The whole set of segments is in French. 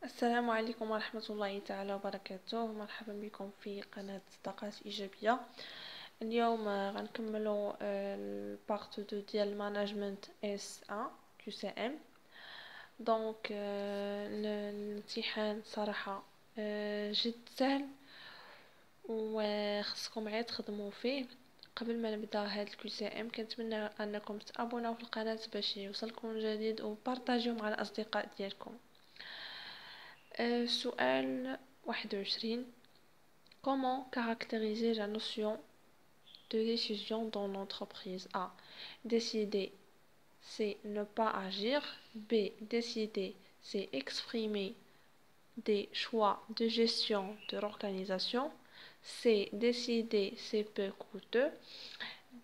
السلام عليكم ورحمة الله تعالى وبركاته. مرحبا بكم في قناة طاقات إيجابية. اليوم غنكملوا البارت 2 ديال مانجمنت اس 1 كيو سي ام. دونك الامتحان صراحة جد سهل وخصكم غير تخدموا فيه. قبل ما نبدا هاد الكيو سي ام كنتمنى انكم تابوناو في القناة باش يوصلكم جديد وبارطاجيو مع الاصدقاء ديالكم. سؤال 21. Comment caractériser la notion de décision dans l'entreprise? A. Décider, c'est ne pas agir. B. Décider, c'est exprimer des choix de gestion de l'organisation. C. Décider, c'est peu coûteux.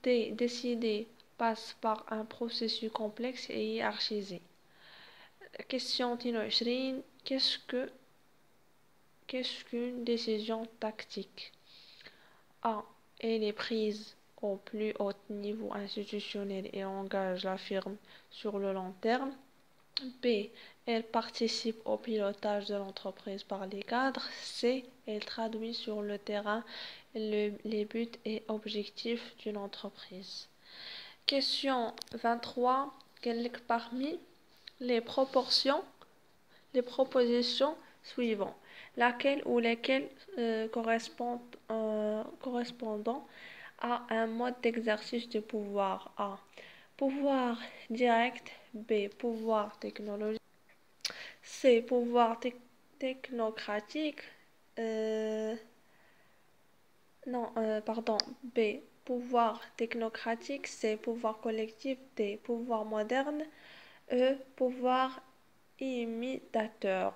D. Décider passe par un processus complexe et hiérarchisé. Question 22. Qu'est-ce qu'une décision tactique? A. Elle est prise au plus haut niveau institutionnel et engage la firme sur le long terme. B. Elle participe au pilotage de l'entreprise par les cadres. C. Elle traduit sur le terrain les buts et objectifs d'une entreprise. Question 23. Parmi les propositions suivantes, laquelle ou lesquelles correspondant à un mode d'exercice du pouvoir? A. Pouvoir direct. B. Pouvoir technologique. C. Pouvoir technocratique. B. Pouvoir technocratique. C. Pouvoir collectif. D. Pouvoir moderne. E. Pouvoir imitateur.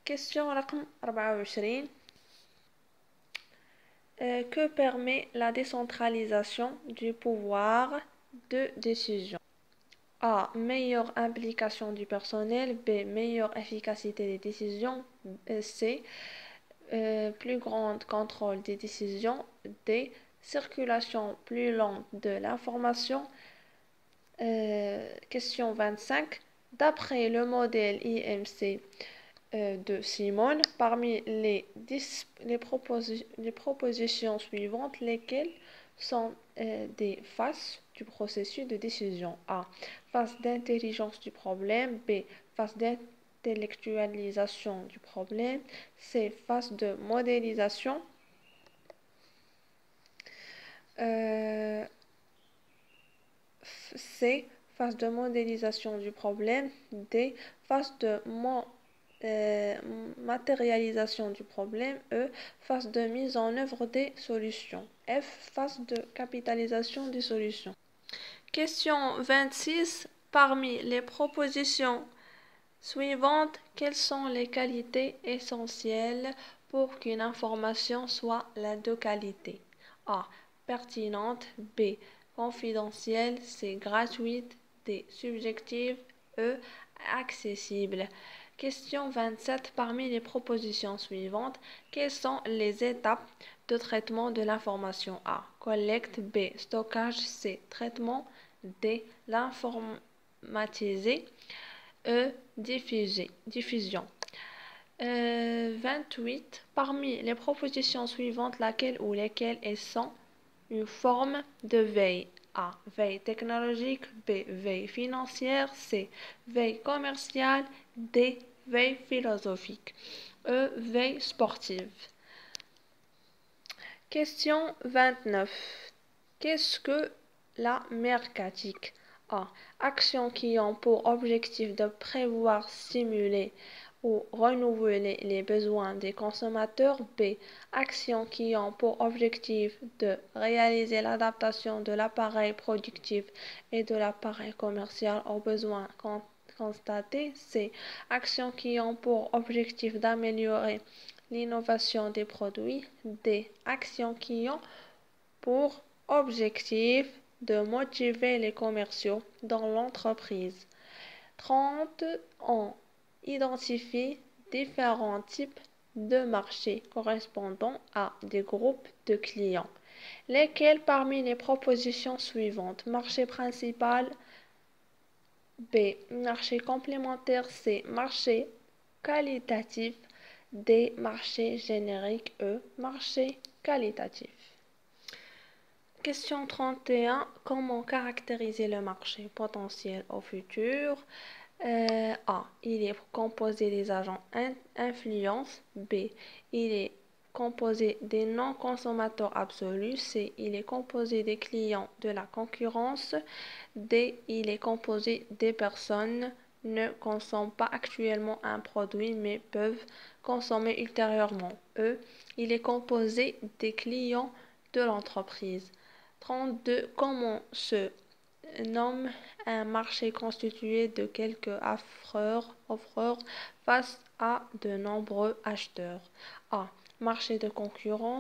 Question رقم 24. Que permet la décentralisation du pouvoir de décision? A. Meilleure implication du personnel. B. Meilleure efficacité des décisions. C. Plus grand contrôle des décisions. D. Circulation plus lente de l'information. Question 25. D'après le modèle IMC de Simon, parmi les propositions suivantes, lesquelles sont des phases du processus de décision? A. Phase d'intelligence du problème. B. Phase d'intellectualisation du problème. C. Phase de modélisation. C. Phase de modélisation du problème. D. Phase de matérialisation du problème. E. Phase de mise en œuvre des solutions. F. Phase de capitalisation des solutions. Question 26. Parmi les propositions suivantes, quelles sont les qualités essentielles pour qu'une information soit de qualité? A. Pertinente. B. Confidentielle. C. Gratuite. D. Subjective. E. Accessible. Question 27. Parmi les propositions suivantes, quelles sont les étapes de traitement de l'information? A. Collecte. B. Stockage. C. Traitement. D. L'informatiser. E. Diffusion. 28. Parmi les propositions suivantes, laquelle ou lesquelles elles sont une forme de veille? A. Veille technologique. B. Veille financière. C. Veille commerciale. D. Veille philosophique. E. Veille sportive. Question 29. Qu'est-ce que la mercatique? A. Actions qui ont pour objectif de prévoir, stimuler ou renouveler les besoins des consommateurs. B. Actions qui ont pour objectif de réaliser l'adaptation de l'appareil productif et de l'appareil commercial aux besoins constatés. C. Actions qui ont pour objectif d'améliorer l'innovation des produits. D. Actions qui ont pour objectif de motiver les commerciaux dans l'entreprise. 30. On identifie différents types de marchés correspondant à des groupes de clients. Lesquels parmi les propositions suivantes? Marché principal. B. Marché complémentaire. C. Marché qualitatif des marchés génériques, marchés qualitatifs. Question 31. Comment caractériser le marché potentiel au futur? A. Il est composé des agents influence. B. Il est composé des non-consommateurs absolus. C. Il est composé des clients de la concurrence. D. Il est composé des personnes ne consomment pas actuellement un produit mais peuvent consommer ultérieurement. E. Il est composé des clients de l'entreprise. 32. Comment se nomme un marché constitué de quelques offreurs face à de nombreux acheteurs? A. Marché de concurrence.